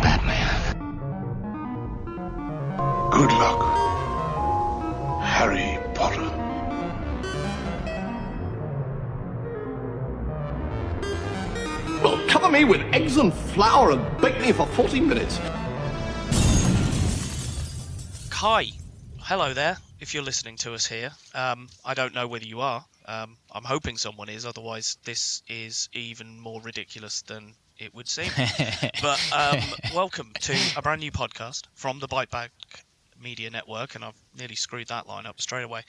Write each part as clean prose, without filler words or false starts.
Batman. Good luck, Harry Potter. Well, cover me with eggs and flour and bake me for 40 minutes. Hi. Hello there, if you're listening to us here. I don't know whether you are. I'm hoping someone is, otherwise this is even more ridiculous than it would seem. But welcome to a brand new podcast from the Bite Back Media Network, and I've nearly screwed that line up straight away.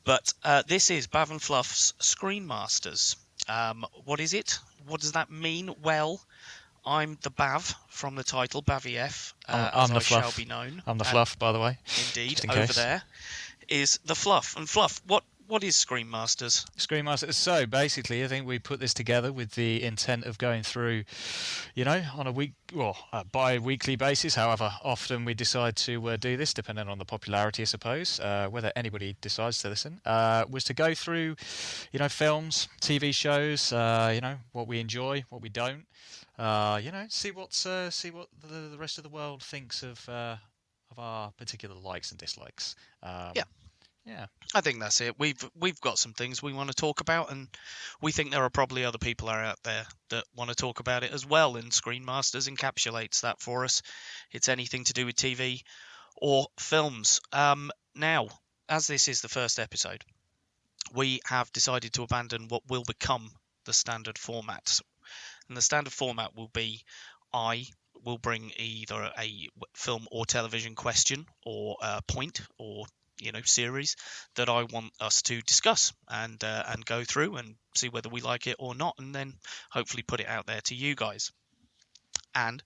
But this is Bav and Fluff's ScreenMasters. What is it? What does that mean? Well, I'm the Bav from the title, Bav-EF, I'm the I Fluff. shall be known. I'm the Fluff, by the way. Indeed, in over case. there is the Fluff. And Fluff, what is ScreenMasters? ScreenMasters. So basically, I think we put this together with the intent of going through, on a bi-weekly basis, however often we decide to do this, depending on the popularity, I suppose, whether anybody decides to listen, was to go through, films, TV shows, what we enjoy, what we don't, see what the rest of the world thinks of our particular likes and dislikes. Yeah. I think that's it. We've got some things we want to talk about, and we think there are probably other people out there that want to talk about it as well, and ScreenMasters encapsulates that for us. It's anything to do with TV or films. Now, as this is the first episode, we have decided to abandon what will become the standard format. And the standard format will be I will bring either a film or television question or a point or series that I want us to discuss and go through and see whether we like it or not, and then hopefully put it out there to you guys. And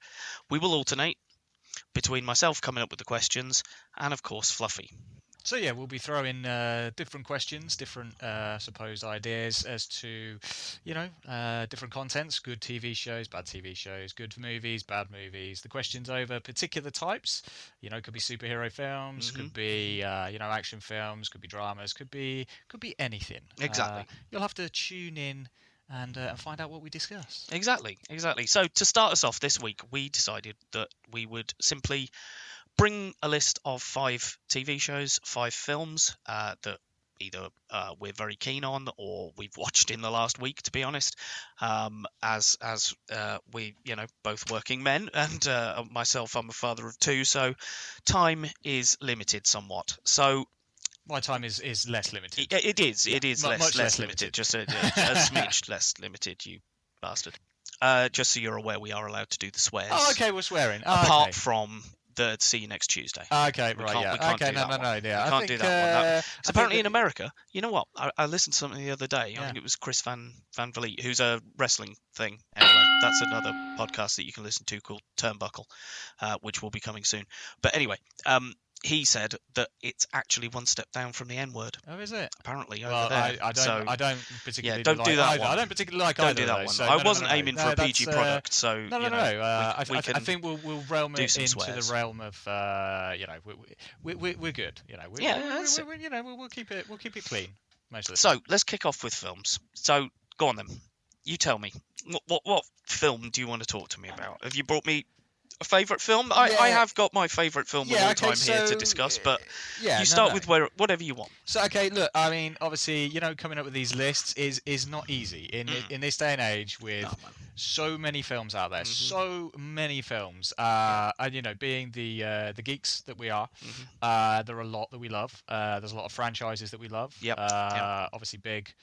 we will alternate between myself coming up with the questions and, of course, Fluffy. So yeah, we'll be throwing different questions, different supposed ideas as to, different contents, good TV shows, bad TV shows, good movies, bad movies. The questions over particular types, could be superhero films, could be action films, could be dramas, could be anything. Exactly. You'll have to tune in and find out what we discuss. Exactly. So to start us off this week, we decided that we would simply bring a list of 5 TV shows, 5 films that either we're very keen on or we've watched in the last week, to be honest, as we, both working men, and myself, I'm a father of 2, so time is limited somewhat. So my time is less limited. It is less limited. limited, just a smidge less limited, you bastard. Just so you're aware, we are allowed to do the swears. Oh, okay, we're swearing. Apart from the see you next Tuesday. Okay, We can't yeah. do Yeah. Yeah, We can't do that one. Apparently in America, you know what? I listened to something the other day. I think it was Chris Van Vliet, who's a wrestling thing. Anyway, that's another podcast that you can listen to called Turnbuckle, which will be coming soon. But anyway, he said that it's actually one step down from the N-word. Oh, is it? Apparently well, over there. I don't particularly yeah, don't like do that either. one. I don't particularly like don't either do that of those, one. so I wasn't aiming for a PG product, so no. I think we'll realm it into swears. the realm of we're good. We'll keep it clean most of the time. So let's kick off with films. So go on then. You tell me. What film do you want to talk to me about? Have you brought me a favourite film? I have got my favourite film of all time here to discuss, but you start with whatever you want. So, okay, look, I mean, obviously, coming up with these lists is not easy in this day and age with so many films out there, so many films, and being the geeks that we are, there are a lot that we love. There's a lot of franchises that we love. Yep. Obviously big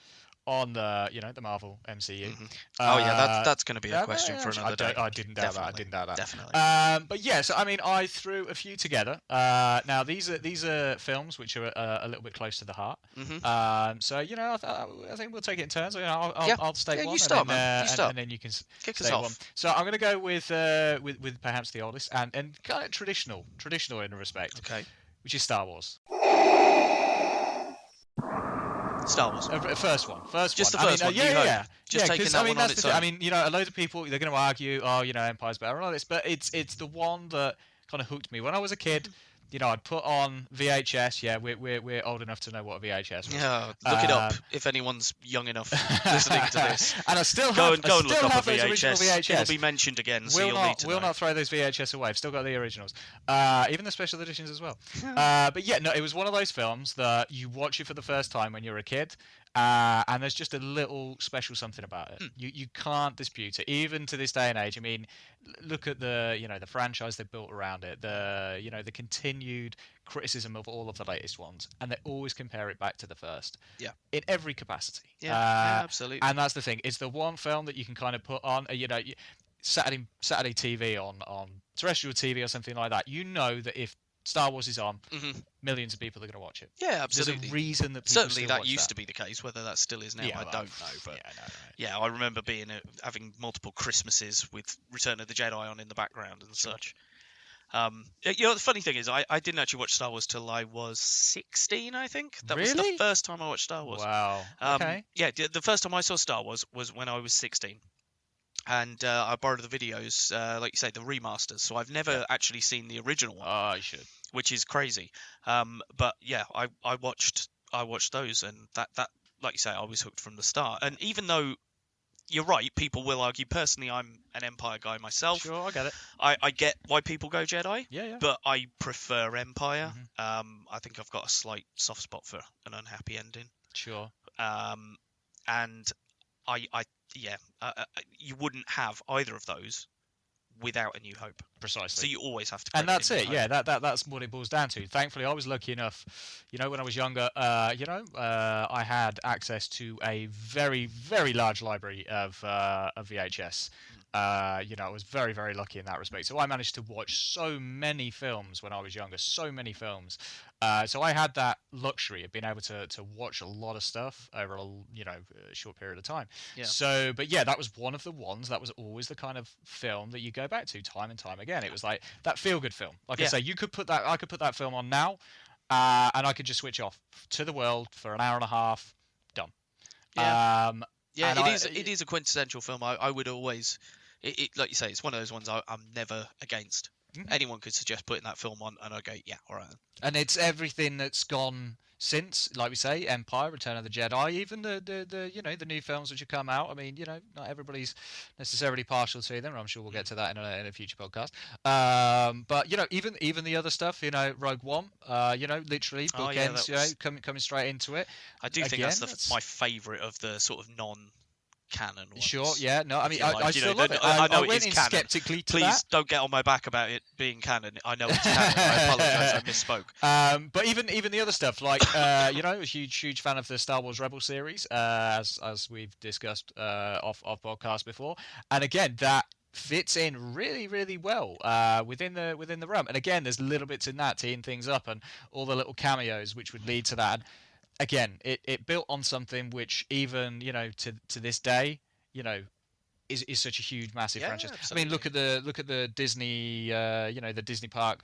on the the Marvel MCU. That's going to be a question for another day. I didn't doubt that. Definitely. But yeah, so I mean, I threw a few together. Now these are films which are a little bit close to the heart. So I think we'll take it in turns. I'll state one. You start, man. You start. And then you can kick us state off. one. So I'm going to go with perhaps the oldest and kind of traditional in a respect. Okay. Which is Star Wars. Star Wars. First one. Just the first one. Just taking that one on its own. I mean, a load of people, they're going to argue, Empire's better and all this, but it's the one that kind of hooked me. When I was a kid, I'd put on VHS. Yeah, we're old enough to know what a VHS was. Yeah, look it up if anyone's young enough listening to this. And I still Go have, and look up a those original VHS. It'll VHS. be mentioned again, so Will you'll need to know. not throw those VHS away. I've still got the originals, even the special editions as well. But yeah, no, it was one of those films that you watch it for the first time when you're a kid. And there's just a little special something about it. You can't dispute it, even to this day and age. I mean, look at the the franchise they built around it, the continued criticism of all of the latest ones, and they always compare it back to the first. Yeah. In every capacity. Yeah, absolutely. And that's the thing. It's the one film that you can kind of put on, Saturday TV on terrestrial TV or something like that. You know that if Star Wars is on, millions of people are going to watch it. Yeah, absolutely. There's a reason that people certainly still that watch used to be the case. Whether that still is now, Yeah, I well, don't know. But yeah, I remember having multiple Christmases with Return of the Jedi on in the background and such. The funny thing is, I didn't actually watch Star Wars till I was 16, I think. That was Really? the first time I watched Star Wars. Wow. Okay. Yeah, the first time I saw Star Wars was when I was 16. And I borrowed the videos, like you say, the remasters. So I've never actually seen the original one. Oh, you should. Which is crazy. But yeah, I watched those, and that like you say, I was hooked from the start. And even though you're right, people will argue. Personally, I'm an Empire guy myself. Sure, I get it. I get why people go Jedi. Yeah. But I prefer Empire. I think I've got a slight soft spot for an unhappy ending. Sure. And you wouldn't have either of those without A New Hope. Precisely. So you always have to. And that's it. Hope. Yeah, that's what it boils down to. Thankfully, I was lucky enough. When I was younger, I had access to a very, very large library of VHS. I was very, very lucky in that respect. So I managed to watch so many films when I was younger. So many films. So I had that luxury of being able to watch a lot of stuff over a short period of time. Yeah. So, but yeah, that was one of the ones that was always the kind of film that you go back to time and time again. It was like that feel-good film. Like I say, I could put that film on now, and I could just switch off to the world for an hour and a half. Done. Yeah. It is a quintessential film. I would always, like you say, it's one of those ones I'm never against. Anyone could suggest putting that film on, and I go, yeah, all right. And it's everything that's gone since, like we say, Empire, Return of the Jedi, even the new films which have come out. I mean, not everybody's necessarily partial to them. I'm sure we'll get to that in a future podcast. But even the other stuff, Rogue One, literally bookends, coming straight into it. I do think that's my favourite of the sort of non-canon ones. Sure, yeah, no, I mean, I still love it. I know I went it is in canon. skeptically to Please that. don't get on my back about it being canon. I know it's canon. I apologise. I misspoke. But even the other stuff, like a huge fan of the Star Wars Rebel series, as we've discussed off podcast before, and again that fits in really, really well within the realm. And again, there's little bits in that teeing things up, and all the little cameos which would lead to that. Again, it built on something which even to this day is such a huge, massive franchise. Absolutely. I mean, look at the Disney the Disney park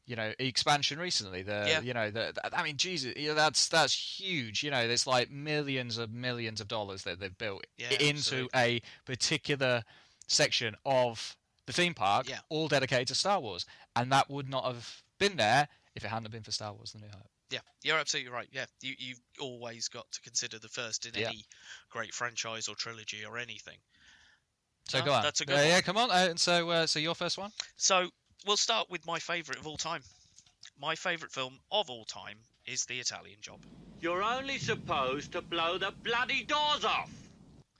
expansion recently. I mean, Jesus, that's huge. There's like millions of dollars that they've built into a particular section of the theme park, all dedicated to Star Wars, and that would not have been there if it hadn't been for Star Wars: The New Hope. Yeah, you're absolutely right. Yeah, you've always got to consider the first in any great franchise or trilogy or anything. So go on. That's a good one. Yeah, come on. And so your first one? So we'll start with my favourite of all time. My favourite film of all time is The Italian Job. You're only supposed to blow the bloody doors off.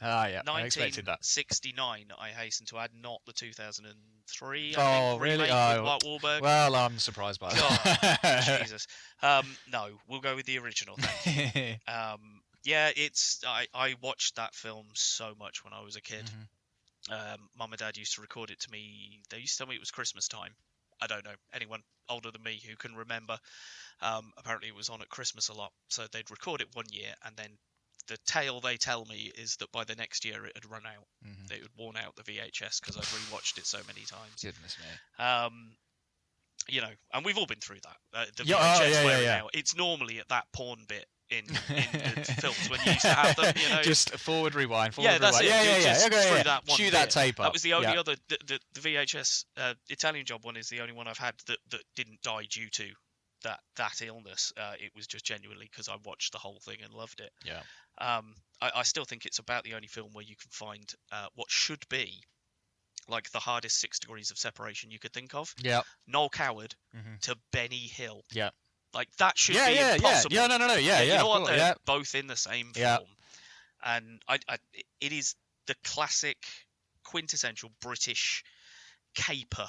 Ah, yeah, I expected that. 1969, I hasten to add, not the 2003. Oh, really? With Mark Wahlberg. Well, I'm surprised by that. God, Jesus. No, we'll go with the original. Thank you. I watched that film so much when I was a kid. Mum and Dad used to record it to me. They used to tell me it was Christmas time. I don't know. Anyone older than me who can remember. Apparently it was on at Christmas a lot. So they'd record it one year, and then the tale they tell me is that by the next year it had run out. It had worn out the VHS because I'd rewatched it so many times. Goodness me. And we've all been through that. The VHS wearing out. It's normally at that porn bit in the films when you used to have them. Just forward rewind. That's it. Yeah. That one Cue bit. that tape up. That was the only other. The VHS Italian Job one is the only one I've had that didn't die due to that illness. It was just genuinely because I watched the whole thing and loved it. Yeah. I still think it's about the only film where you can find what should be like the hardest 6 degrees of separation you could think of. Yeah. Noel Coward to Benny Hill. Yeah. Like that should be impossible. Yeah. No. Yeah. You know what? Course, They're both in the same Yeah. film, and it is the classic, quintessential British caper.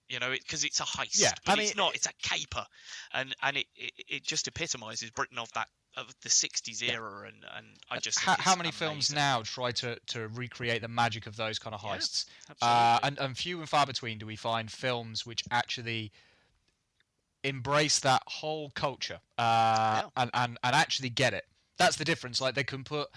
You know, because it's a heist. Yeah, But I mean, it's not. It's a caper, and it just epitomises Britain of the 60s era, and I just think how it's many films amazing. now try to recreate the magic of those kind of heists? absolutely. And few and far between do we find films which actually embrace that whole culture and actually get it. That's the difference. Like they can put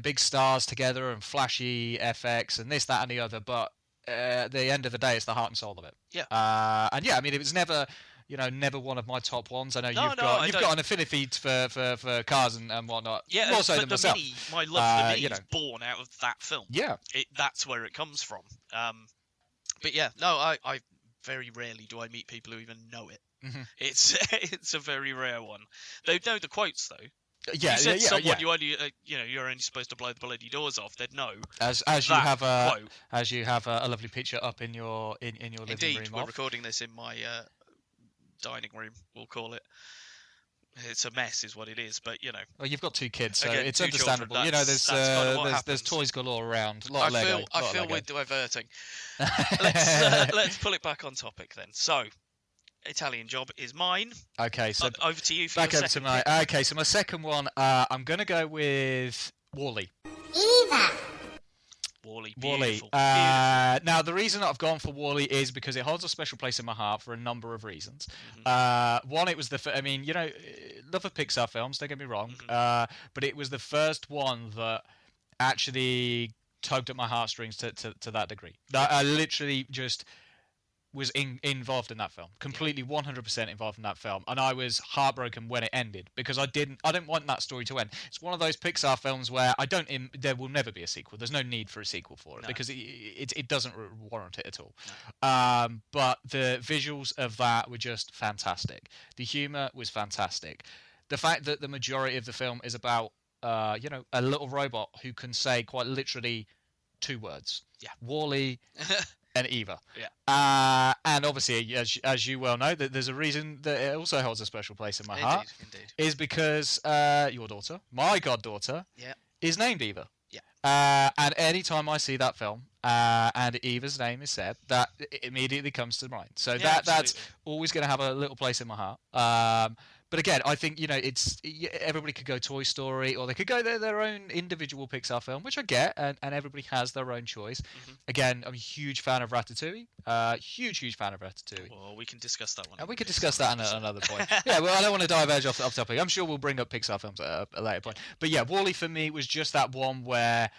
big stars together and flashy FX and this, that, and the other, but at the end of the day, it's the heart and soul of it. Yeah. And yeah, I mean, it was never one of my top ones. I know you've got an affinity for cars and whatnot. Yeah, more so but than the myself. Mini, my love for the Mini is born out of that film. Yeah. That's where it comes from. But yeah, no, I very rarely do I meet people who even know it. Mm-hmm. It's a very rare one. They know the quotes though. Yeah, you said someone yeah. you're only supposed to blow the bloody doors off. They'd know. As you have a lovely picture up in your living Indeed, room. we're recording this in my dining room. We'll call it. It's a mess, is what it is. But Well, you've got 2 kids, so Again, it's 2 understandable. children, There's that's toys galore around. A lot of Lego. I feel we're diverting. Let's pull it back on topic then. So, Italian Job is mine. Okay, so over to you for back your over to second my. pick. Okay, so my second one, I'm gonna go with Wall-E. Wall-E, Wall-E. beautiful. Now, the reason that I've gone for Wall-E is because it holds a special place in my heart for a number of reasons. One, it was love of Pixar films, don't get me wrong, but it was the first one that actually tugged at my heartstrings to that degree. I literally just was involved in that film, completely 100% involved in that film, and I was heartbroken when it ended because I didn't want that story to end. It's one of those Pixar films where there will never be a sequel. There's no need for a sequel for it because it doesn't warrant it at all. No. But the visuals of that were just fantastic. The humor was fantastic. The fact that the majority of the film is about a little robot who can say quite literally 2 words. Yeah. Wall-E and Eva. Yeah. And obviously, as you well know, that there's a reason that it also holds a special place in my heart. Indeed. Is because your daughter, my goddaughter, is named Eva. Yeah. And anytime I see that film and Eva's name is said, that immediately comes to mind. So that's always going to have a little place in my heart. But again, I think everybody could go Toy Story, or they could go their own individual Pixar film, which I get, and everybody has their own choice. Mm-hmm. Again, I'm a huge fan of Ratatouille. Huge fan of Ratatouille. Well, we can discuss that one. And we could discuss that at another point. Yeah, well, I don't want to diverge off topic. I'm sure we'll bring up Pixar films at a later point. But yeah, Wall-E for me was just that one where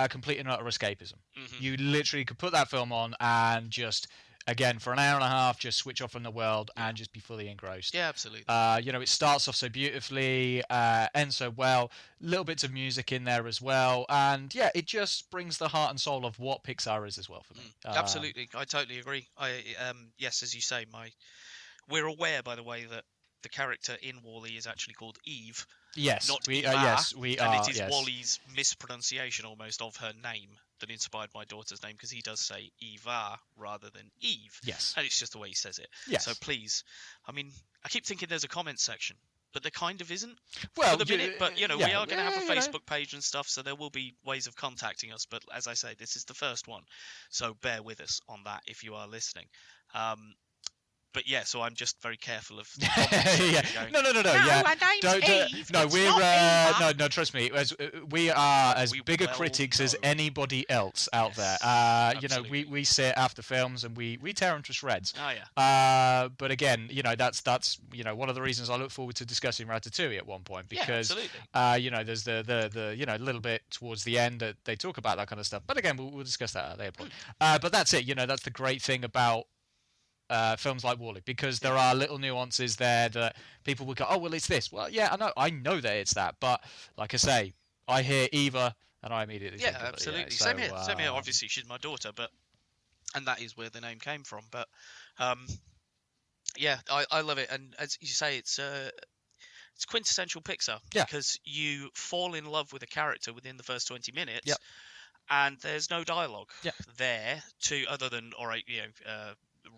complete and utter escapism. Mm-hmm. You literally could put that film on and just, again, for an hour and a half, just switch off from the world and just be fully engrossed. Yeah, absolutely. It starts off so beautifully, ends so well. Little bits of music in there as well, and yeah, it just brings the heart and soul of what Pixar is as well for me. Absolutely, I totally agree. Yes, as you say, we're aware, by the way, that the character in Wall-E is actually called Eve. Yes, not we Eva, we and are. it is yes. Wall-E's mispronunciation almost of her name that inspired my daughter's name, because he does say Eva rather than Eve. Yes. And it's just the way he says it. Yes. So please, I keep thinking there's a comment section, but there kind of isn't for the minute. But, we are going to have a Facebook know. page and stuff, so there will be ways of contacting us. But as I say, this is the first one. So bear with us on that if you are listening. But yeah, so I'm just very careful of. Yeah. Going, No. Yeah. Eve. No, It's we're not Eva." no. Trust me, we are as We big a well critics as know. anybody else out Yes, there. absolutely. We sit after films and we tear them to shreds. Oh yeah. But again, that's one of the reasons I look forward to discussing Ratatouille at one point, because there's the little bit towards the end that they talk about that kind of stuff. But again, we'll discuss that at a later point. But that's it. That's the great thing about films like Wall-E, because there are little nuances there that people would go, oh well, it's this. Well, yeah, I know that it's that, but like I say, I hear Eva and I immediately think of it, absolutely. yeah. Same here. Obviously, she's my daughter, and that is where the name came from. But Yeah, I love it, and as you say, it's quintessential Pixar Yeah. because you fall in love with a character within the first 20 minutes, Yep. and there's no dialogue Yeah. there other than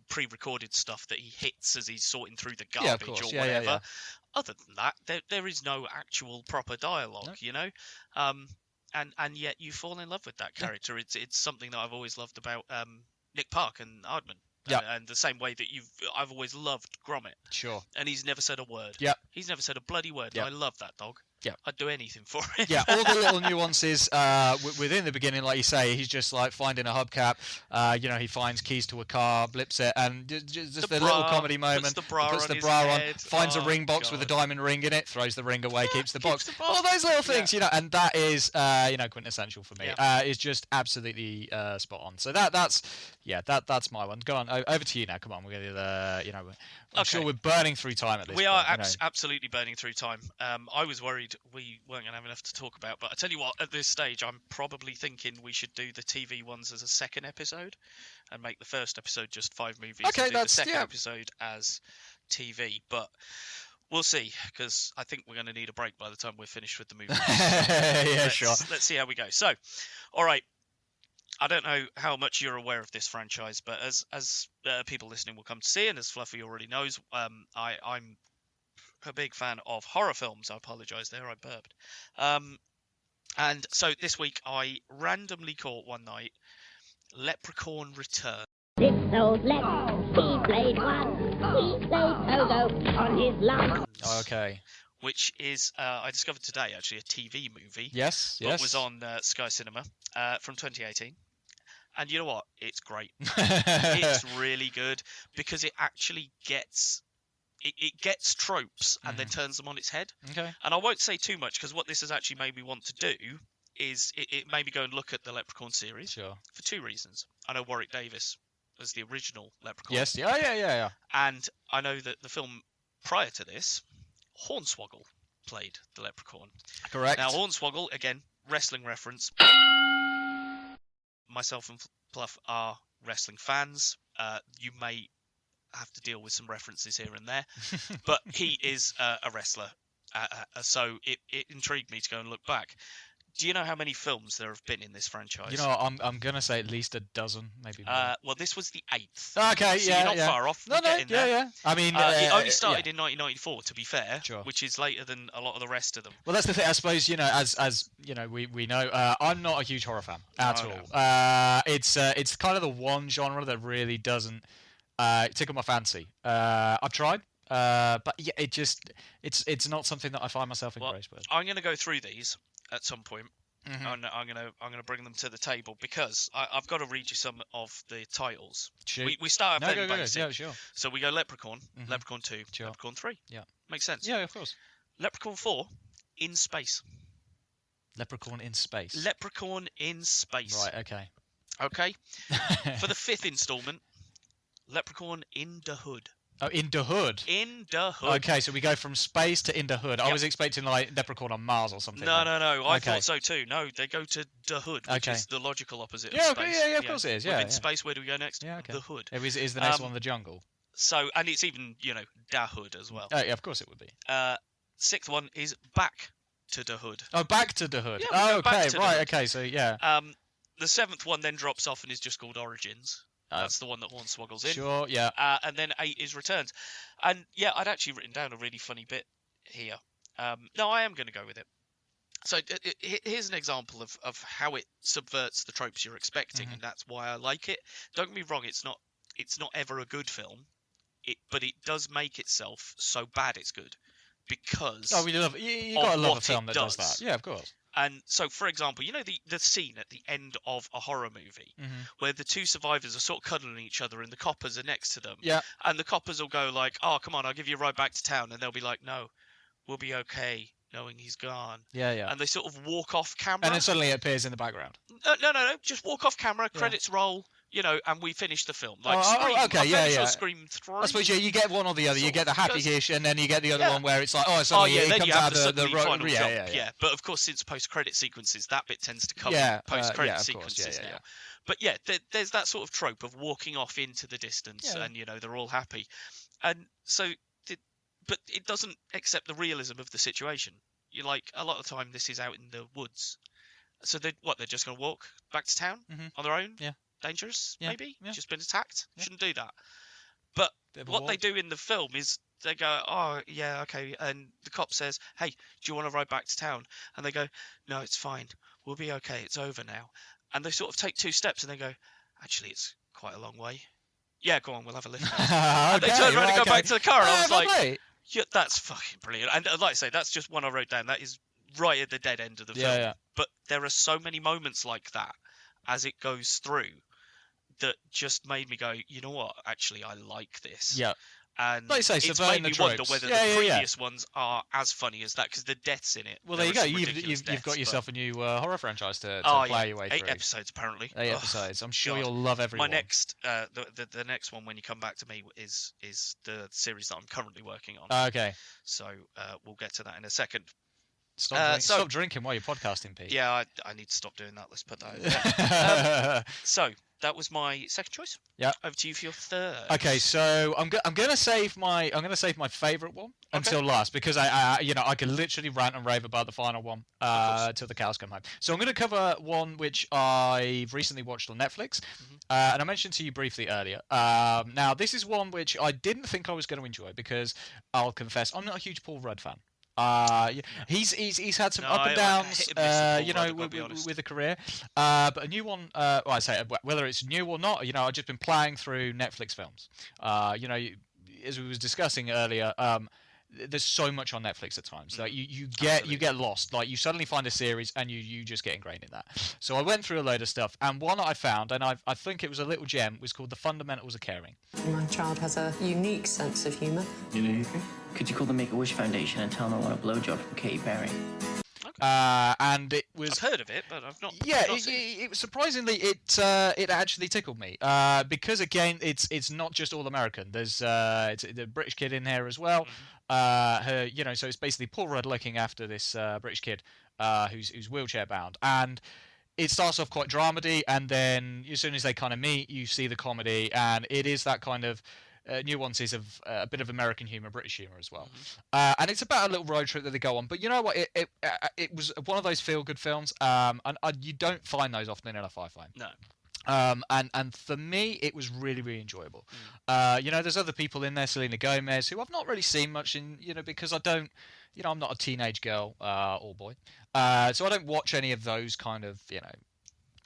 pre-recorded stuff that he hits as he's sorting through the Yeah, of garbage course. or Yeah, whatever. yeah. Other than that, there is no actual proper dialogue, Nope. you know. And yet you fall in love with that character. It's something that I've always loved about Nick Park and Aardman. Yeah. And the same way that I've always loved Gromit. Sure. And he's never said a word. Yeah. He's never said a bloody word. Yeah. I love that dog. Yeah. I'd do anything for him. Yeah, all the little nuances within the beginning, like you say, he's just like finding a hubcap. He finds keys to a car, blips it, and just the little comedy moment. Puts the bra puts on the his bra on, head. finds a Oh, ring box with a God. diamond ring in it, throws the ring away, keeps the box. the box. All those little things, and that is quintessential for me. Yeah. It's just absolutely spot on. So that's my one. Go on, over to you now. Come on, we're going to I'm sure we're burning through time at this We point. are absolutely burning through time. I was worried we weren't going to have enough to talk about, but I tell you what, at this stage, I'm probably thinking we should do the TV ones as a second episode, and make the first episode just 5 movies. Okay, and do that's the second episode as TV, but we'll see, because I think we're going to need a break by the time we're finished with the movies. Sure. Let's see how we go. So, all right. I don't know how much you're aware of this franchise, but as people listening will come to see, and as Fluffy already knows, I'm a big fan of horror films. I apologise there, I burped. And so this week I randomly caught one night Leprechaun Return. This old left, he played one. He played Togo on his lunch. Okay. Which is, I discovered today, actually, a TV movie. Yes. That was on Sky Cinema from 2018. And you know what? It's great. It's really good because it actually gets tropes and then turns them on its head. Okay. And I won't say too much because what this has actually made me want to do is it made me go and look at the Leprechaun series. Sure. For 2 reasons. I know Warwick Davis as the original Leprechaun. Yes. Yeah. And I know that the film prior to this, Hornswoggle played the Leprechaun. Correct. Now, Hornswoggle, again, wrestling reference. Myself and Fluff are wrestling fans. You may have to deal with some references here and there, but he is a wrestler. So it intrigued me to go and look back. Do you know how many films there have been in this franchise? I'm gonna say at least a dozen, maybe more. Well, this was the 8th. Okay, so yeah, you're not yeah. far off. No, Getting there. yeah. I mean, it only started in 1994, to be fair, Sure. which is later than a lot of the rest of them. Well, that's the thing. I suppose as we know, I'm not a huge horror fan at No, all. It's kind of the one genre that really doesn't tickle my fancy. I've tried, but yeah, it's not something that I find myself engrossed with. I'm going to go through these at some point. Mhm. And I'm gonna bring them to the table because I've got to read you some of the titles. Shoot. We start out fairly go. basic. Yeah, sure. So we go Leprechaun, Mhm. Leprechaun 2, Sure. Leprechaun 3. Yeah. Makes sense. Yeah, of course. Leprechaun 4, In Space. Leprechaun in space. Leprechaun in Space. Right. Okay. Okay. For the 5th instalment, Leprechaun in the Hood. Oh, in the hood. In the Hood. Okay, so we go from space to in the hood. I Yep. was expecting like Leprechaun on Mars or something. No. I Okay. thought so too. No, they go to the Hood, which Okay. is the logical opposite Yeah, of okay, space. yeah, of course it is, yeah, Within yeah. space, where do we go next? Yeah, okay. The Hood. Is the next one the jungle? So, and it's even, da Hood as well. Oh, yeah, of course it would be. 6th one is Back to the Hood. Oh, back to the hood. Yeah, we Oh, go back okay, to the right, hood. okay, so yeah. The 7th one then drops off and is just called Origins. Oh. That's the one that Hornswoggle's in. Sure, yeah. And then 8 is Returns. And yeah, I'd actually written down a really funny bit here. No, I am going to go with it. So here's an example of how it subverts the tropes you're expecting, Mhm. and that's why I like it. Don't get me wrong, it's not ever a good film, but it does make itself so bad it's good because. Oh, we love you of got to love a what film it that does does. that. Yeah, of course. And so, for example, the scene at the end of a horror movie Mhm. where the 2 survivors are sort of cuddling each other and the coppers are next to them. Yeah. And the coppers will go like, "Oh, come on, I'll give you a ride back to town," and they'll be like, "No, we'll be okay knowing he's gone." Yeah, yeah. And they sort of walk off camera. And then suddenly it appears in the background. No, just walk off camera. Credits roll. and we finished the film. Like, Oh, Scream, okay, I'm yeah, fairly sure yeah. Scream 3. I suppose you get one or the other. You Sort get the of happy-ish, and then you get the other Yeah. one where it's like, Oh suddenly yeah, it then comes you have out the of the suddenly final jump. yeah. But of course, since post-credit sequences, that bit tends to come Yeah, in post-credit yeah, of course, sequences yeah. now. But yeah, there's that sort of trope of walking off into the distance, Yeah. and they're all happy, and so, but it doesn't accept the realism of the situation. You like a lot of the time, this is out in the woods, so they're just going to walk back to town on their own? Yeah. Dangerous, Yeah, maybe. yeah. Just been attacked. Yeah. Shouldn't do that. But Bit of a what they walk. do in the film is they go, oh yeah, okay, and the cop says, hey, do you want to ride back to town? And they go, no, it's fine, we'll be okay, it's over now. And they sort of take 2 steps and they go, actually, it's quite a long way. Yeah, go on, we'll have a lift. And they turn around and go back to the car, and I was like, yeah, that's fucking brilliant. And like I say, that's just one I wrote down. That is right at the dead end of the film. Yeah. But there are so many moments like that as it goes through that just made me go, you know what? Actually, I like this. Yeah. And Like you say, it's subverting made me the wonder tropes. whether Yeah, the yeah, yeah. previous ones are as funny as that, because the deaths in it. Well, there you go. are some You've ridiculous got deaths, yourself a new horror franchise to but- play your way 8 through. episodes apparently. 8 Ugh, episodes. I'm sure God. you'll love every My one. next, the next one when you come back to me is the series that I'm currently working on. Okay. So we'll get to that in a second. Stop drinking while you're podcasting, Pete. Yeah, I need to stop doing that. Let's put that in there. So that was my second choice. Yeah. Over to you for your third. Okay, so I'm gonna save my favourite one until last, because I can literally rant and rave about the final one till the cows come home. So I'm gonna cover one which I've recently watched on Netflix, and I mentioned to you briefly earlier. Now this is one which I didn't think I was going to enjoy, because I'll confess I'm not a huge Paul Rudd fan. He's had some up and downs, hit and miss with Paul Rudd, I've got to be honest. with a career. But a new one, I say whether it's new or not, I've just been playing through Netflix films. As we was discussing earlier, there's so much on Netflix at times. Like you get lost. Like you suddenly find a series and you just get ingrained in that. So I went through a load of stuff, and one I found, and I think it was a little gem, was called The Fundamentals of Caring. My child has a unique sense of humour. You know anything? Could you call the Make-A-Wish Foundation and tell them I want a blowjob from Katy Perry? And it was. I've heard of it, but I've not. Yeah, I've not seen it surprisingly it actually tickled me because again it's not just all American. There's it's the British kid in here as well. Her so it's basically Paul Rudd looking after this British kid who's wheelchair bound, and it starts off quite dramedy, and then as soon as they kind of meet, you see the comedy, and it is that kind of nuances of a bit of American humour, British humour as well. And it's about a little road trip that they go on. But you know what? It was one of those feel-good films, and you don't find those often enough, I find. No. And for me, it was really, really enjoyable. There's other people in there, Selena Gomez, who I've not really seen much in, because I don't, I'm not a teenage girl or boy. So I don't watch any of those kind of,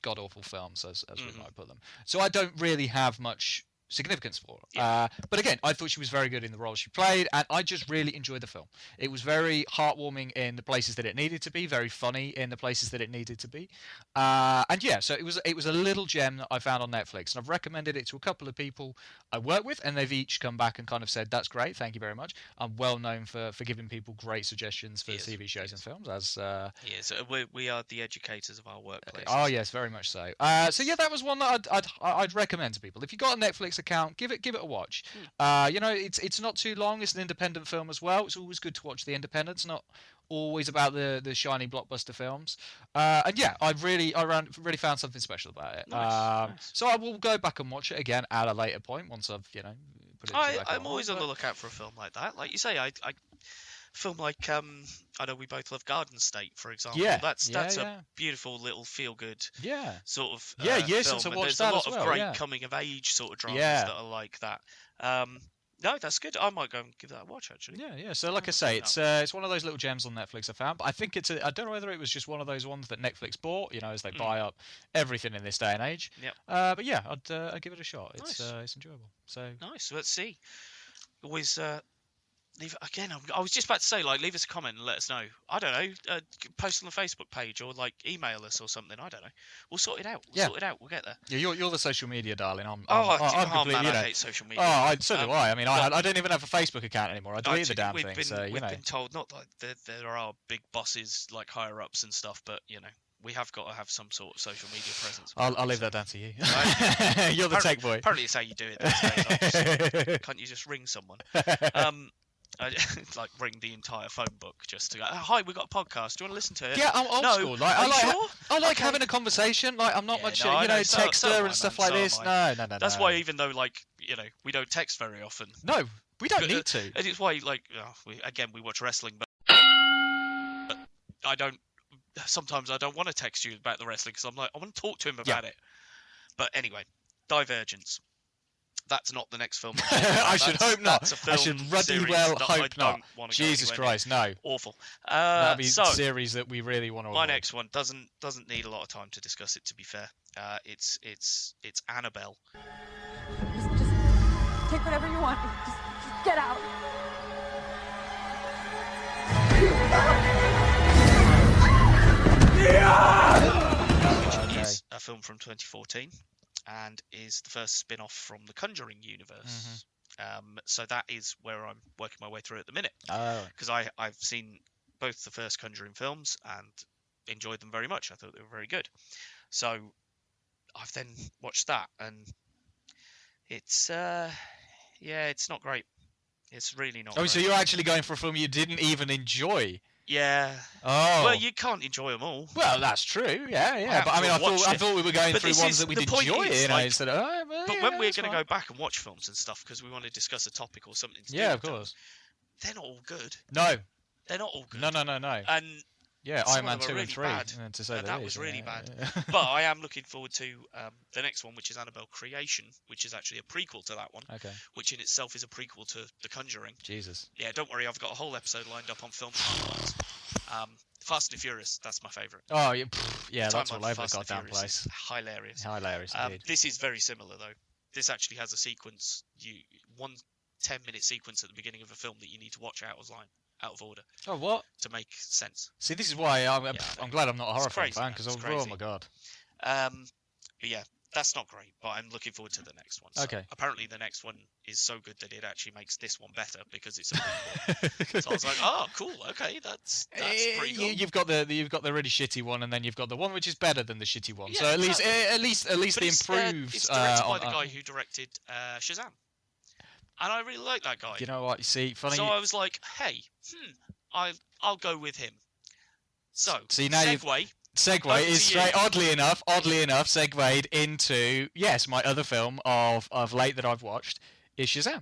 god-awful films, as we might put them. So I don't really have much significance for her. But again, I thought she was very good in the role she played, and I just really enjoyed the film. It was very heartwarming in the places that it needed to be, very funny in the places that it needed to be. So it was a little gem that I found on Netflix, and I've recommended it to a couple of people I work with, and they've each come back and kind of said, that's great, thank you very much. I'm well known for giving people great suggestions for TV shows and films, as Yes, we are the educators of our workplace. Oh yes, very much so. That was one that I'd recommend to people. If you got a Netflix account, give it a watch. It's not too long. It's an independent film as well. It's always good to watch the independents, not always about the shiny blockbuster films. I really found something special about it. Nice. So I will go back and watch it again at a later point once I've put it. I'm always on the lookout for a film like that. Like you say, I film like I know we both love Garden State, for example. Yeah, that's yeah. a beautiful little feel good sort of years film. since I And watched there's that a lot as of well, great yeah. coming of age sort of dramas Yeah. that are like that. No, that's good. I might go and give that a watch actually. Yeah. So like I say, it's one of those little gems on Netflix I found. But I think I don't know whether it was just one of those ones that Netflix bought, as they buy up everything in this day and age. Yep. But yeah, I'd give it a shot. It's enjoyable. So Nice. Let's see. Always leave again. I was just about to say, like, leave us a comment and let us know. I don't know. Post on the Facebook page or like email us or something. I don't know. We'll sort it out. We'll get there. yeah, you're the social media darling. I'm Man, I hate social media. So do I. I mean, I don't even have a Facebook account anymore. I delete the damn thing. We've been told not like there are big bosses like higher ups and stuff, but we have got to have some sort of social media presence. I'll leave that down to you. Right? You're the tech boy. Apparently, it's how you do it these days. Can't you just ring someone? Like ring the entire phone book just to go. Oh, hi, we got a podcast. Do you want to listen to it? Yeah, I'm old school. Like, I like Okay. having a conversation. Like, I'm not Yeah, much, no, I know. texter So am I, and stuff man. like So this. am I. No. That's why, even though we don't text very often. No, we don't need to. And it's why we watch wrestling, but I don't. Sometimes I don't want to text you about the wrestling because I'm like, I want to talk to him about it. But anyway, Divergence. That's not the next film. I should hope not. I should ruddy well hope not. Jesus Christ, no. Awful. That'd be a series that we really want to avoid. My next one doesn't need a lot of time to discuss it. To be fair, it's Annabelle. Just take whatever you want. Just get out. Which is a film from 2014 and is the first spin-off from the Conjuring universe. So that is where I'm working my way through at the minute. Because I've seen both the first Conjuring films and enjoyed them very much. I thought they were very good. So I've then watched that, and it's it's not great. It's really not. Oh, great. so you're actually going for a film you didn't even enjoy? Yeah. Oh. Well, you can't enjoy them all. Well, that's true. Yeah. But I mean, I thought we were going through ones that we'd enjoy. Instead of, but when we're going to go back and watch films and stuff because we want to discuss a topic or something. Yeah, of course. They're not all good. No. They're not all good. No. And yeah, Iron Man 2 really and 3. Bad. To say that was really bad. But I am looking forward to the next one, which is Annabelle Creation, which is actually a prequel to that one. Okay. Which in itself is a prequel to The Conjuring. Jesus. Yeah, don't worry, I've got a whole episode lined up on film timelines. Fast and Furious, that's my favourite. Oh, yeah, that's all over the Fast and goddamn Furious place. is hilarious. Hilarious indeed. This is very similar, though. This actually has a sequence, one 10-minute sequence at the beginning of a film that you need to watch out of order. Oh, what? To make sense. See, this is why I'm glad I'm not a horror film fan, because oh my god. But yeah, that's not great, but I'm looking forward to the next one. So Okay. Apparently the next one is so good that it actually makes this one better because it's a prequel. So I was like, oh, cool, okay, that's pretty cool. You've got the really shitty one, and then you've got the one which is better than the shitty one. Yeah, so at exactly. least But the improved. It's directed by the guy who directed Shazam, and I really like that guy. You know what? You see, funny. So I was like, hey, I'll go with him. So see now Segue is straight. Oddly enough, segued into my other film of late that I've watched is Shazam.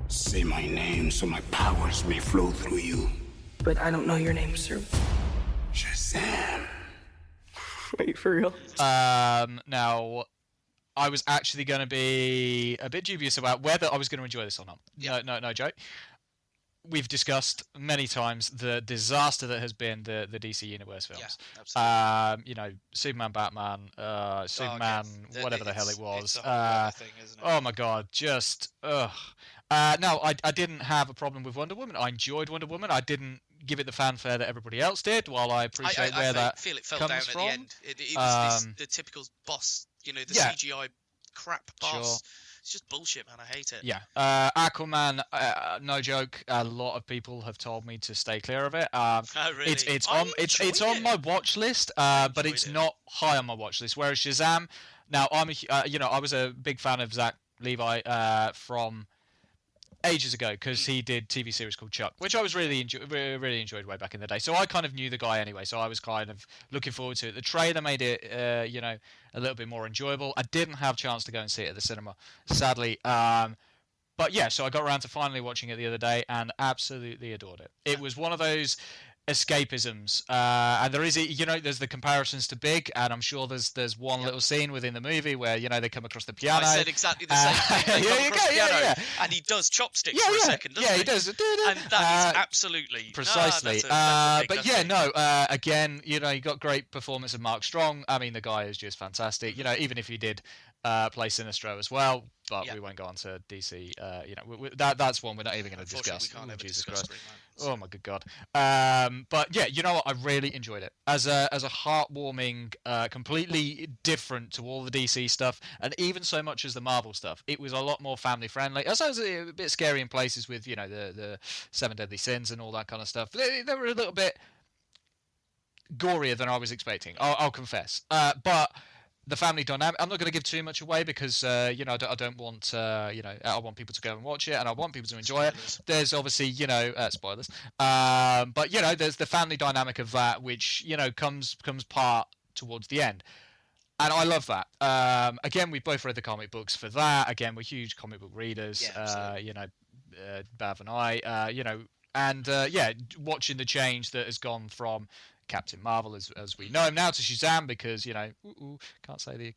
Say my name so my powers may flow through you. But I don't know your name, sir. Shazam. Wait, for real? Now, I was actually going to be a bit dubious about whether I was going to enjoy this or not. Yep. No joke. We've discussed many times the disaster that has been the DC Universe films. Yeah, absolutely. Superman, Batman, Superman, whatever the hell it was. It's a whole other thing, isn't it? Oh my god, just ugh. No, I didn't have a problem with Wonder Woman. I enjoyed Wonder Woman. I didn't give it the fanfare that everybody else did. While I appreciate where that feel it fell comes down from. at the end. It was the typical boss, the CGI crap boss. Sure. It's just bullshit, man. I hate it. Yeah, Aquaman, no joke. A lot of people have told me to stay clear of it. Really? It's on my watch list, but it's not high on my watch list. Whereas Shazam, now I was a big fan of Zach Levi from ages ago because he did TV series called Chuck, which I was really enjoyed way back in the day. So I kind of knew the guy anyway, so I was kind of looking forward to it. The trailer made it a little bit more enjoyable. I didn't have a chance to go and see it at the cinema, sadly. But yeah, so I got around to finally watching it the other day and absolutely adored it. It was one of those escapisms, and there is there's the comparisons to Big, and I'm sure there's one little scene within the movie where they come across the piano. I said exactly the same thing. Yeah. And he does chopsticks for a second, doesn't he? Yeah, he does. And that is absolutely precisely. Again, you got great performance of Mark Strong. I mean, the guy is just fantastic. Even if he did play Sinestro as well, but we won't go on to DC. That's one we're not even going to discuss. We can't ever discuss Oh my good god! But yeah, you know what? I really enjoyed it as a heartwarming, completely different to all the DC stuff, and even so much as the Marvel stuff. It was a lot more family friendly. Also, it was a bit scary in places with the 7 Deadly Sins and all that kind of stuff. They were a little bit gorier than I was expecting. I'll confess. But the family dynamic, I'm not going to give too much away because I don't want I want people to go and watch it, and I want people to enjoy it. There's obviously spoilers, but there's the family dynamic of that, which comes part towards the end. And I love that. Again, we've both read the comic books for that. Again, we're huge comic book readers. Bav and I. Watching the change that has gone from Captain Marvel, as we know him now, to Shazam, because can't say the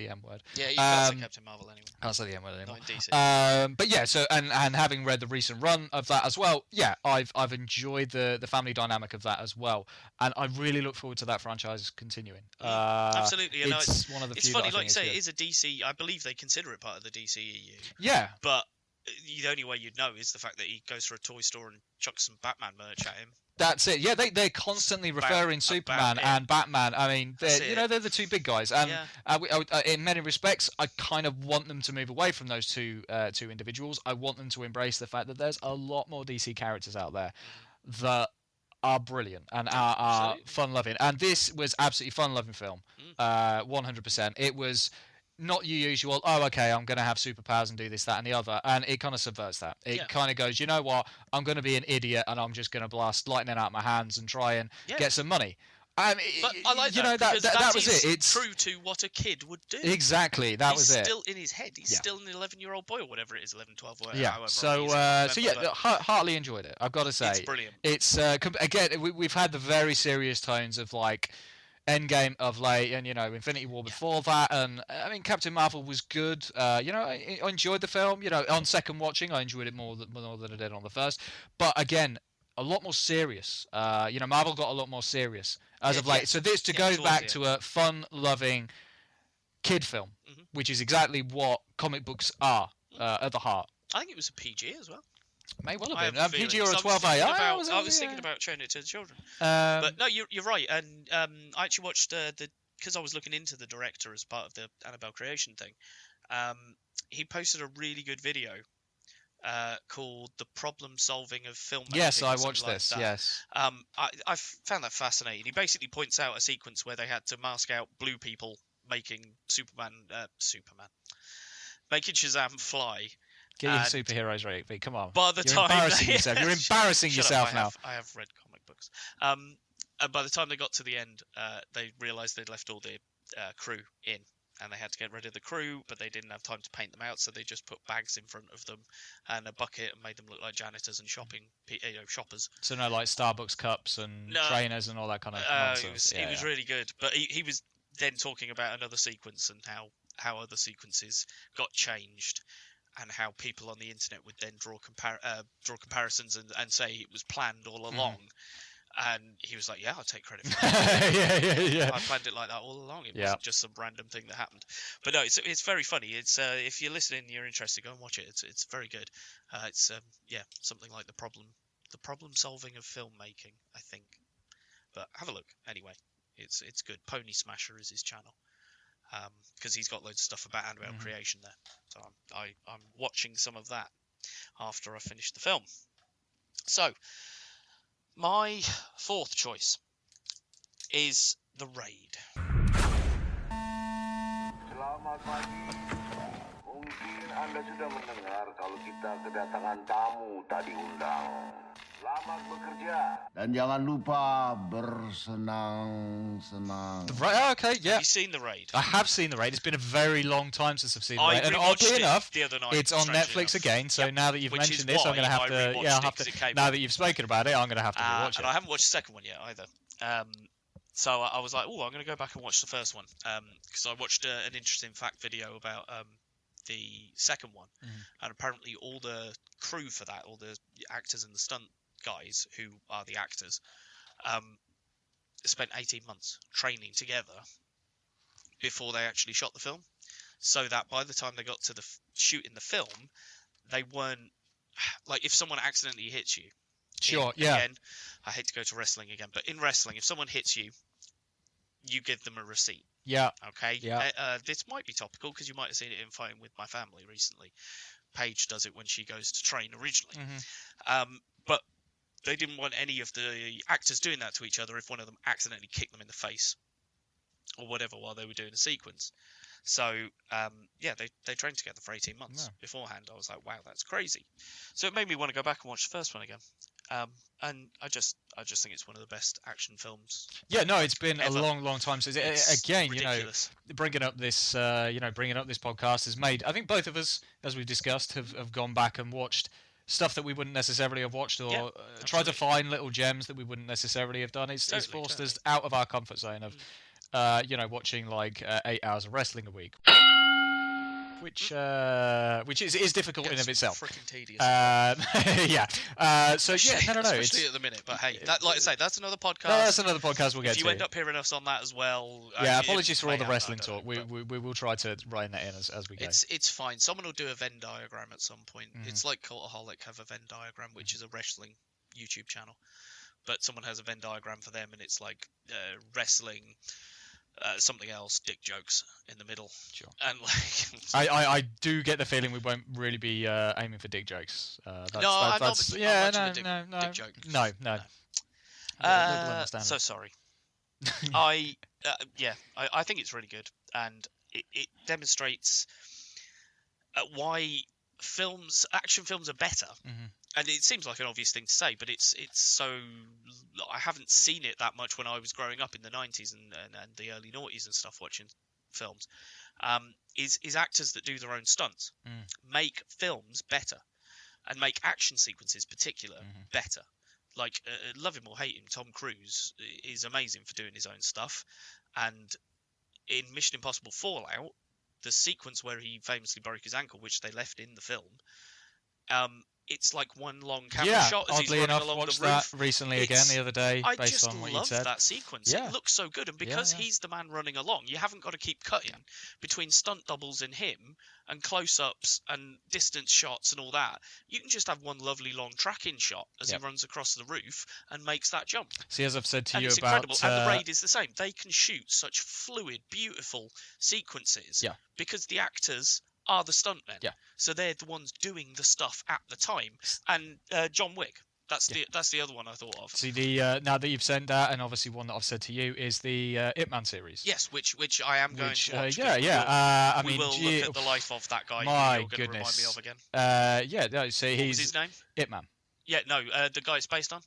M word. Yeah, you can't say Captain Marvel anymore. Can't say the M word anymore. Not in DC. But yeah, so and having read the recent run of that as well, yeah, I've enjoyed the family dynamic of that as well, and I really look forward to that franchise continuing. Absolutely, and it's one of the. It's few funny, that I like you think say, it is a DC. I believe they consider it part of the DCEU. Yeah, but the only way you'd know is the fact that he goes to a toy store and chucks some Batman merch at him. That's it. Yeah, they're constantly referring Superman and Batman. I mean, they're the two big guys, and in many respects, I kind of want them to move away from those two individuals. I want them to embrace the fact that there's a lot more DC characters out there that are brilliant and are fun-loving. And this was absolutely fun-loving film, 100%. It was not your usual, I'm going to have superpowers and do this, that, and the other. And it kind of subverts that. It kind of goes, you know what? I'm going to be an idiot and I'm just going to blast lightning out my hands and try and get some money. But I like that was it. It's true to what a kid would do. Exactly, that was it. He's still in his head. He's still an 11-year-old boy or whatever it is, 11, 12, whatever. Yeah. Heartily enjoyed it. I've got to say, it's brilliant. It's again, we've had the very serious tones of like Endgame of late, and Infinity War before that, and I mean Captain Marvel was good. I enjoyed the film. On second watching, I enjoyed it more than I did on the first. But again, a lot more serious. Marvel got a lot more serious as of late. So this goes back to a fun-loving kid film, which is exactly what comic books are at the heart. I think it was a PG as well. May well have been. PG or a 12A. I was thinking about showing it to the children. But no, you're right. And I actually watched because I was looking into the director as part of the Annabelle creation thing. He posted a really good video called "The Problem Solving of Filmmaking." Yes, I watched this. Yes. I found that fascinating. He basically points out a sequence where they had to mask out blue people making making Shazam fly. Get your superheroes right, V. Come on. By the time you're embarrassing yourself now. I have read comic books. And by the time they got to the end, they realised they'd left all the crew in, and they had to get rid of the crew, but they didn't have time to paint them out, so they just put bags in front of them and a bucket and made them look like janitors and shoppers. So no, like Starbucks cups and trainers and all that kind of nonsense. It was really good, but he was then talking about another sequence and how other sequences got changed. And how people on the internet would then draw comparisons and say it was planned all along. And he was like, yeah, I'll take credit for that. yeah. I planned it like that all along. It wasn't just some random thing that happened. But no, it's very funny. It's if you're listening and you're interested, go and watch it. It's very good. It's something like the problem solving of filmmaking, I think. But have a look anyway. It's good. Pony Smasher is his channel. Because he's got loads of stuff about Annabelle creation there. So I'm watching some of that after I finish the film. So, my fourth choice is The Raid. Selamat pagi. Mungkin Anda sudah mendengar kalau kita kedatangan tamu tak diundang. Selamat bekerja. Dan jangan lupa bersenang-senang. Okay, yeah. Have you seen The Raid? I have seen The Raid. It's been a very long time since I've seen The Raid. And oddly enough, the other night, it's on Netflix again. So now that you've mentioned this, I'm going to have to. Now that you've spoken about it, I'm going to have to rewatch it. And I haven't watched the second one yet either. So I was like, I'm going to go back and watch the first one because I watched an interesting fact video about the second one, and apparently all the crew for that, all the actors and the stunt guys who are the actors, spent 18 months training together before they actually shot the film, so that by the time they got to the shooting the film, they weren't like, if someone accidentally hits you, again, I hate to go to wrestling again, but in wrestling, if someone hits you, you give them a receipt. Okay. This might be topical because you might have seen it in Fighting With My Family recently. Paige does it when she goes to train originally. But they didn't want any of the actors doing that to each other if one of them accidentally kicked them in the face or whatever while they were doing a sequence. So they trained together for 18 months beforehand. I was like, wow, that's crazy. So it made me want to go back and watch the first one again. And I just think it's one of the best action films. Yeah, no, it's been ever. a long time since. Again, ridiculous. Bringing up this podcast has made. I think both of us, as we've discussed, have gone back and watched stuff that we wouldn't necessarily have watched, or tried to find little gems that we wouldn't necessarily have done. It's forced us out of our comfort zone of, watching like 8 hours of wrestling a week. Which is difficult in of itself. Freaking tedious. Yeah. Especially at the minute. But hey, like I say, that's another podcast. No, that's another podcast we'll get to. If you end up hearing us on that as well. Yeah, apologies for all the wrestling talk. We will try to rein that in as we go. It's fine. Someone will do a Venn diagram at some point. It's like Cultaholic have a Venn diagram, which is a wrestling YouTube channel. But someone has a Venn diagram for them, and it's like wrestling. Something else, dick jokes in the middle. Sure. And I do get the feeling we won't really be aiming for dick jokes. I'm not much of a dick joke. No. So sorry. I think it's really good, and it demonstrates why action films are better. Mm-hmm. And it seems like an obvious thing to say, but it's so... I haven't seen it that much when I was growing up in the 90s and the early noughties and stuff watching films. Is actors that do their own stunts make films better and make action sequences particular better. Like, love him or hate him, Tom Cruise is amazing for doing his own stuff. And in Mission Impossible Fallout, the sequence where he famously broke his ankle, which they left in the film... it's like one long camera shot as he's running along the roof. Oddly enough, watched that recently again the other day, based on what you said. I just love that sequence. Yeah. It looks so good, and because he's the man running along, you haven't got to keep cutting between stunt doubles and him, and close-ups and distance shots and all that. You can just have one lovely long tracking shot as he runs across the roof and makes that jump. See, as I've said to you it's about... incredible. And the Raid is the same. They can shoot such fluid, beautiful sequences because the actors... are the stuntmen. Yeah. So they're the ones doing the stuff at the time. And John Wick, that's the other one I thought of. See, the now that you've said that, and obviously one that I've said to you, is the Ip Man series. Yes, which I am going to watch. We will look at the life of that guy my who you're going to remind me of again. So what was his name? Ip Man. Yeah, no, the guy it's based on?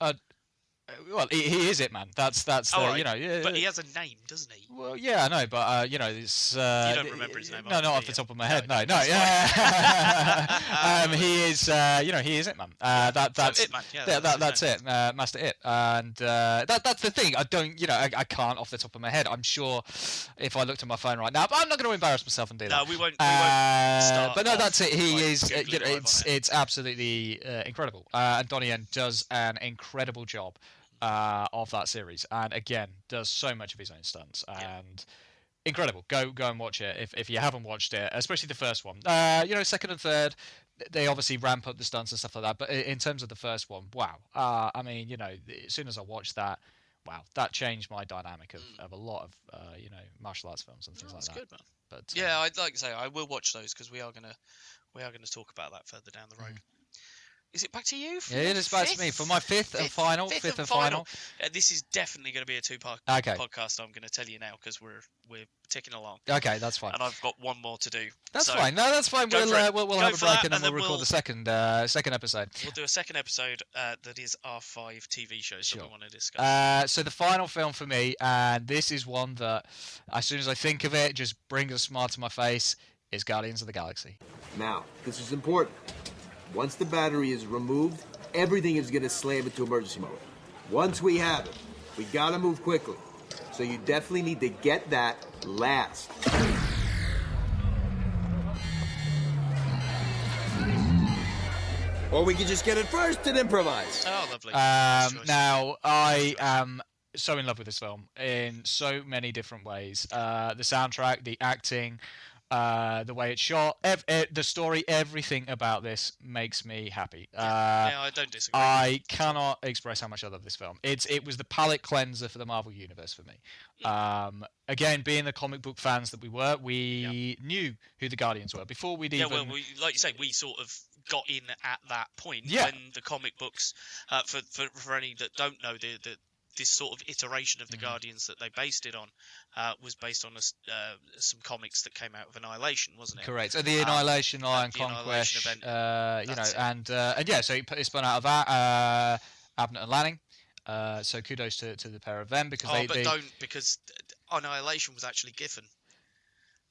Well, he is Ip Man. That's right. But he has a name, doesn't he? Well, yeah, I know, but it's. You don't remember his name? No, not off the top of my head. No. He is. He is Ip Man. That's Ip Man. That's it, Master Ip, and that's the thing. I don't. I can't off the top of my head. I'm sure if I looked at my phone right now, but I'm not going to embarrass myself and do that. No, we won't start. But no, that's it. He is. Googling It's absolutely incredible, and Donnie Yen does an incredible job. Of that series, and again does so much of his own stunts, and incredible. Go and watch it if you haven't watched it, especially the first one. Second and third, they obviously ramp up the stunts and stuff like that, but in terms of the first one, wow. As soon as I watched that, wow, that changed my dynamic of a lot of martial arts films and things like that. That's good, man. But I'd like to say I will watch those because we are gonna talk about that further down the road. Is it back to you? It is back to me for my fifth and final. This is definitely going to be a two-part podcast. I'm going to tell you now because we're ticking along. Okay, that's fine. And I've got one more to do. That's fine. No, that's fine. We'll have a break and then we'll record the second episode. We'll do a second episode that is our 5 TV shows that we want to discuss. So the final film for me, and this is one that as soon as I think of it, just brings a smile to my face, is Guardians of the Galaxy. Now, this is important. Once the battery is removed, everything is going to slam into emergency mode. Once we have it, we got to move quickly. So you definitely need to get that last. Or we can just get it first and improvise. Oh, lovely. Now, I am so in love with this film in so many different ways. The soundtrack, the acting... the way it's shot, the story, everything about this makes me happy. I don't disagree. I cannot express how much I love this film. It was the palate cleanser for the Marvel Universe for me. Again, being the comic book fans that we were, we knew who the Guardians were before we'd even... like you say, we sort of got in at that point Yeah. when the comic books, for any that don't know, this sort of iteration of the Guardians that they based it on was based on some comics that came out of Annihilation, wasn't it? Correct. The Annihilation, Iron the Conquest, Annihilation and yeah, so it spun out of that. Abnett and Lanning. So kudos to the pair of them because because Annihilation was actually Giffen.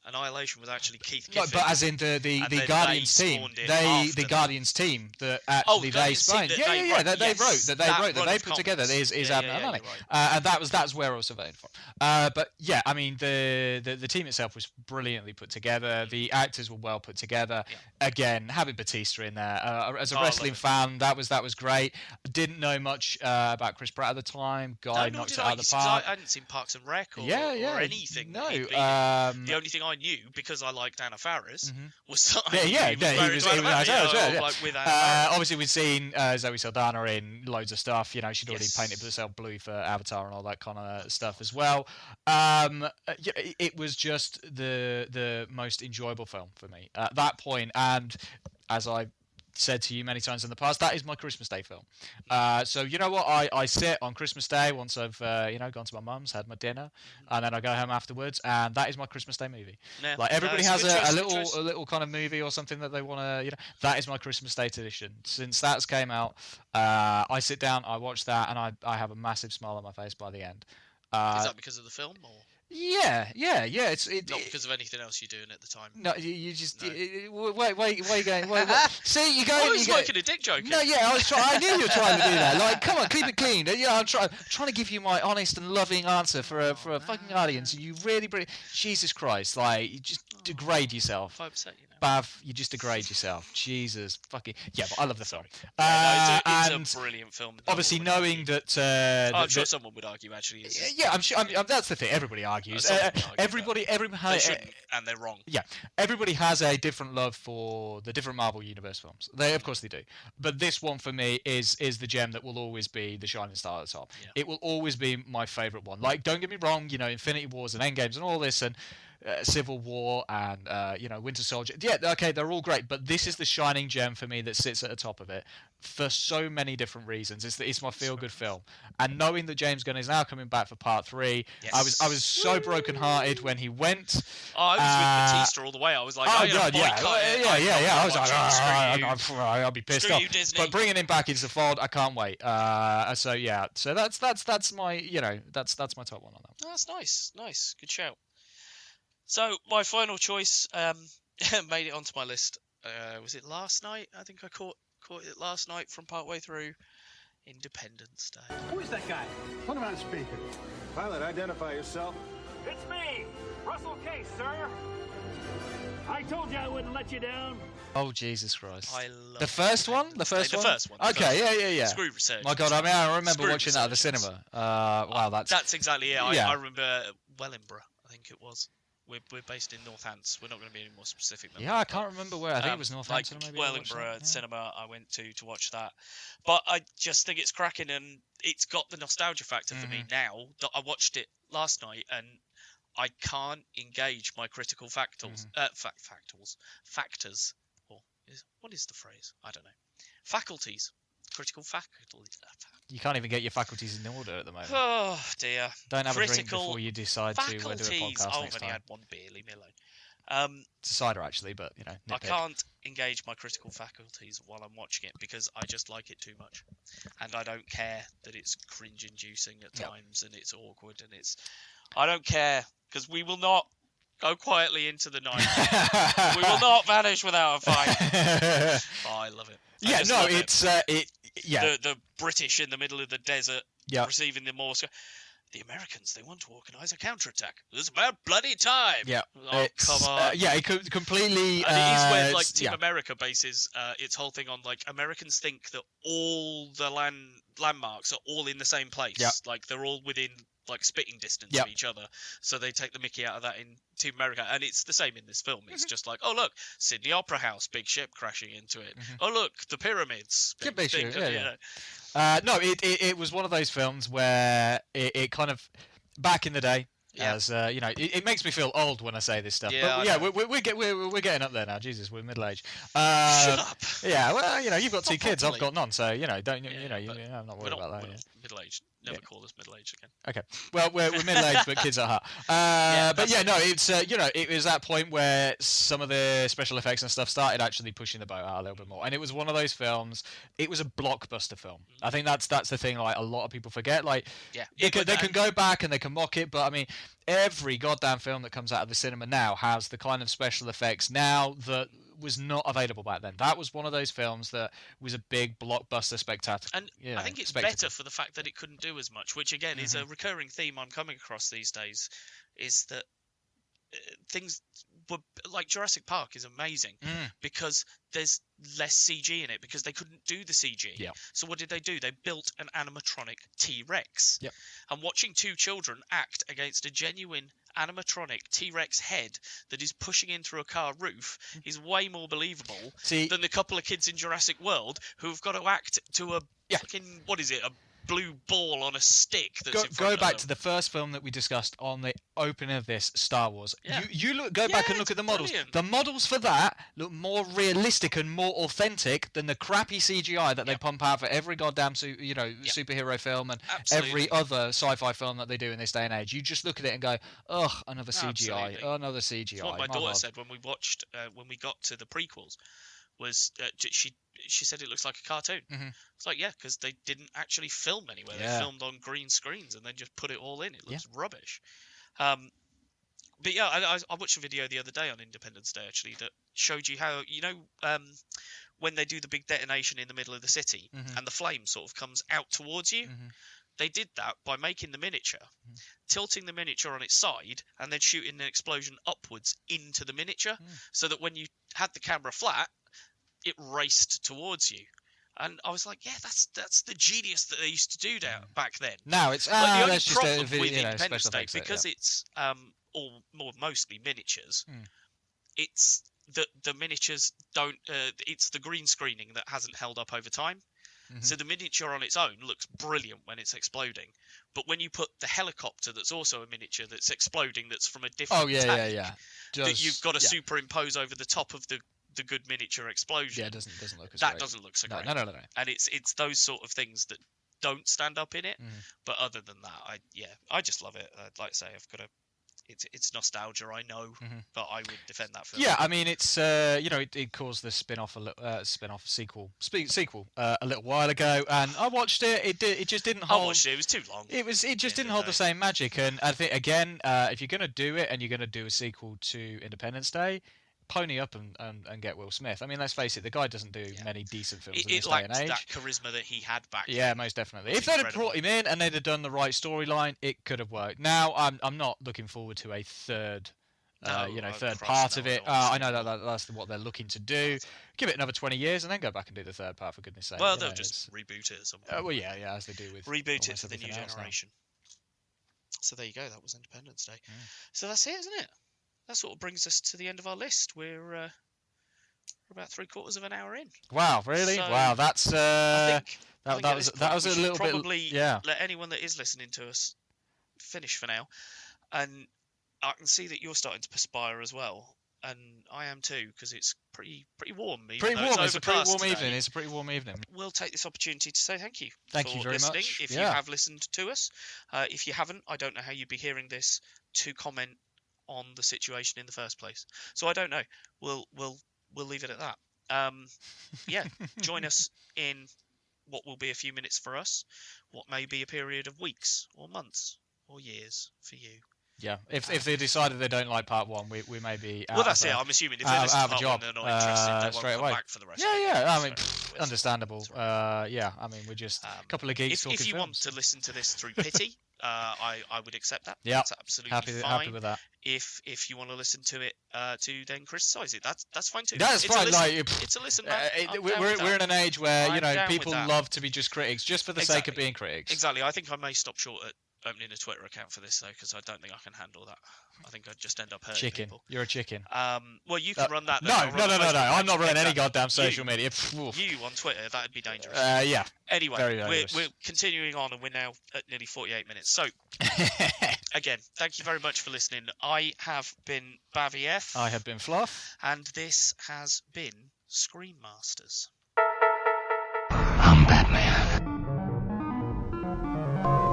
Annihilation was actually Keith No, Giffen. but as in the Guardians team, the Guardians team that actually they spawned. They put together is Abnett and Lanning, and that's where I was surveying from. But yeah, I mean the team itself was brilliantly put together. The actors were well put together. Yeah. Again, having Batista in there as a wrestling fan, that was great. Didn't know much about Chris Pratt at the time. Guy knocked it out of the park. I hadn't seen Parks and Rec or anything. No, the only thing I knew, because I liked Anna Faris, was that he was with Anna Faris. Obviously, we'd seen Zoe Saldana in loads of stuff. You know, she'd already painted herself blue for Avatar and all that kind of stuff as well. It was just the most enjoyable film for me at that point, and as I said to you many times in the past, that is my Christmas Day film. So you know what, I sit on Christmas Day once I've gone to my mum's, had my dinner, and then I go home afterwards, and that is my Christmas Day movie. Yeah. Like everybody has a little kind of movie or something that they want to, that is my Christmas Day tradition. Since that's came out, I sit down, I watch that, and I have a massive smile on my face by the end. Is that because of the film, or? Yeah. It's not because of anything else you're doing at the time. No, you just wait. Where are you going? See, you go. I was making a dick joke. No, yeah, I knew you were trying to do that. Like, come on, keep it clean. I'm trying to give you my honest and loving answer for a fucking audience. You really, Jesus Christ, like, you just degrade yourself. 5%, Bav, you just degrade yourself. Jesus fucking yeah, but I love the film. It's a brilliant film. Obviously, knowing that I'm sure someone would argue actually. Yeah, I'm sure. That's the thing. Everybody argues. Everybody, and they're wrong. Yeah, everybody has a different love for the different Marvel Universe films. Of course, they do. But this one for me is the gem that will always be the shining star at the top. Yeah. It will always be my favorite one. Like, don't get me wrong. Infinity Wars and Endgames and all this and. Civil War and Winter Soldier. Yeah, okay, they're all great, but this is the shining gem for me that sits at the top of it for so many different reasons. It's my feel-good film, and knowing that James Gunn is now coming back for part 3, yes. I was so broken-hearted when he went. I was with Batista all the way. I was like, I was like, I'll be pissed off. But bringing him back into the fold, I can't wait. So that's my that's my top one on that. Oh, that's nice, good shout. So my final choice made it onto my list. Was it last night? I think I caught it last night from partway through. Independence Day. Who is that guy? Put him on speaker. Pilot, identify yourself. It's me, Russell Case, sir. I told you I wouldn't let you down. Oh, Jesus Christ. I love the first one? The first one? Okay, yeah. Screw research. My God, I remember watching that at the cinema. Wow, that's exactly it. I remember Wellingborough, I think it was. We're based in Northants. We're not going to be any more specific. Yeah, I can't remember where. I think it was Northampton. Like Wellingborough Cinema, I went to watch that. But I just think it's cracking, and it's got the nostalgia factor for me now that I watched it last night, and I can't engage my critical factors. Or what is the phrase? I don't know. Faculties. Critical faculties. You can't even get your faculties in order at the moment. Oh dear! Don't have a drink before you decide to do a podcast next time. I've only had one beer, leave me alone. It's a cider actually, but I can't engage my critical faculties while I'm watching it because I just like it too much, and I don't care that it's cringe-inducing at times and it's awkward and I don't care because we will not go quietly into the night. We will not vanish without a fight. Oh, I love it. The British in the middle of the desert receiving the Morse. The Americans, they want to organise a counterattack. It's about bloody time. Yeah. Oh, come on. It completely. And it is where like Team America bases its whole thing on like Americans think that all the landmarks are all in the same place. Yeah. Like they're all within like spitting distance of each other. So they take the mickey out of that in Team America. And it's the same in this film. It's just like, oh, look, Sydney Opera House, big ship crashing into it. Oh, look, the pyramids. Big ship, No, it was one of those films where it kind of, back in the day, Yeah. As it makes me feel old when I say this stuff. Yeah, But yeah, we're getting up there now. Jesus, we're middle aged. Shut up. Yeah, well, you've got two kids. I've properly. got none, so I'm not But worried about that. we're Yeah. not middle-aged. Never call us middle-aged again. Okay. Well, we're middle-aged, but kids at heart. But yeah, no, it's it was that point where some of the special effects and stuff started actually pushing the boat out a little bit more, and it was one of those films. It was a blockbuster film. I think that's the thing. Like a lot of people forget. Like they can go back and they can mock it, but I mean, every goddamn film that comes out of the cinema now has the kind of special effects now that was not available back then. That was one of those films that was a big blockbuster spectacle. And I think it's better for the fact that it couldn't do as much, which again is a recurring theme I'm coming across these days, is that things were like Jurassic Park is amazing because there's less CG in it because they couldn't do the CG. Yeah. So what did they do? They built an animatronic T-Rex. Yep. And watching two children act against a genuine animatronic T-Rex head that is pushing in through a car roof is way more believable than the couple of kids in Jurassic World who've got to act to a fucking, what is it, a blue ball on a stick that's in front go of back them. to the first film that we discussed on the opening of this, Star Wars. You go back and look at the models. Brilliant. The models for that look more realistic and more authentic than the crappy CGI that they pump out for every goddamn superhero film and every other sci-fi film that they do in this day and age. You just look at it and go, ugh, another CGI, another CGI. It's what my daughter said when we watched when we got to the prequels was she said it looks like a cartoon. It's like, yeah, because they didn't actually film anywhere. They filmed on green screens and then just put it all in. It looks rubbish. But yeah, I watched a video the other day on Independence Day actually that showed you how, when they do the big detonation in the middle of the city and the flame sort of comes out towards you. They did that by making the miniature, tilting the miniature on its side, and then shooting an explosion upwards into the miniature, so that when you had the camera flat, it raced towards you. And I was like, yeah, that's the genius that they used to do back then. Now it's the only that's just problem a video, with Independence Day, effects, because it's mostly miniatures. It's the miniatures don't. It's the green screening that hasn't held up over time. So the miniature on its own looks brilliant when it's exploding, but when you put the helicopter that's also a miniature that's exploding, that's from a different tank, that you've got to superimpose over the top of the good miniature explosion. Yeah, it doesn't look as that great. doesn't look so great. No. And it's those sort of things that don't stand up in it. But other than that, I just love it. Like I say, I've got a. It's nostalgia, I know, but I would defend that film. Yeah, I mean, it's it caused the spin-off sequel a little while ago, and I watched it. It just didn't hold. I watched it. It was too long. It just didn't hold the same magic. And I think again, if you're gonna do it and you're gonna do a sequel to Independence Day, pony up and get Will Smith. I mean, let's face it, the guy doesn't do many decent films in this day and age. That charisma that he had back then. Yeah, most definitely. If they'd have brought him in and they'd have done the right storyline, it could have worked. Now, I'm not looking forward to a third third part of it. I know that's what they're looking to do. Give it another 20 years and then go back and do the third part, for goodness sake. Well, they'll just reboot it at some point. Well, yeah, as they do with reboot it for the new else generation. So there you go. That was Independence Day. So that's it, isn't it? That sort of brings us to the end of our list. We're about 3/4 of an hour in. Wow, really? So wow, that's I think that was a little bit. Probably let anyone that is listening to us finish for now, and I can see that you're starting to perspire as well, and I am too, because it's pretty warm. Pretty warm. It's a pretty warm evening. It's a pretty warm evening. We'll take this opportunity to say thank you. Thank you very listening. much. If you have listened to us, if you haven't, I don't know how you'd be hearing this to comment on the situation in the first place. So I don't know. We'll leave it at that. Yeah, join us in what will be a few minutes for us, what may be a period of weeks or months or years for you. Yeah, if they decided they don't like part one, we may be out. Well, that's it. I'm assuming if they listen to part one, they're not interested. They straight won't away. come back for the rest. Yeah. I mean, understandable. Yeah, I mean, we're just a couple of geeks talking If you films. want to listen to this through pity, I would accept that. Yeah, that's absolutely fine. Happy with that. If you want to listen to it to then criticise it, that's fine too. That's fine. It's a listen. Man. We're in an age where I'm down people with that. love to be just critics, just for the sake of being critics. Exactly. I think I may stop short at opening a Twitter account for this though, because I don't think I can handle that. I think I'd just end up hurting Chicken. people. You're a chicken. Well, you can run that. No. I'm not running any goddamn social media. You on Twitter, that'd be dangerous. Yeah. Anyway, Very dangerous. we're continuing on, and we're now at nearly 48 minutes. So, again, thank you very much for listening. I have been Bav F. I have been Fluff. And this has been ScreenMasters. I'm Batman.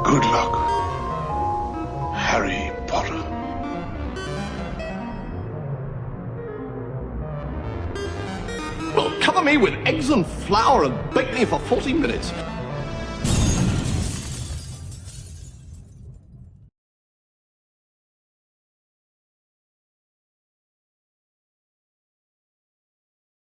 Good luck, Harry Potter. Well, cover me with eggs and flour and bake me for 40 minutes.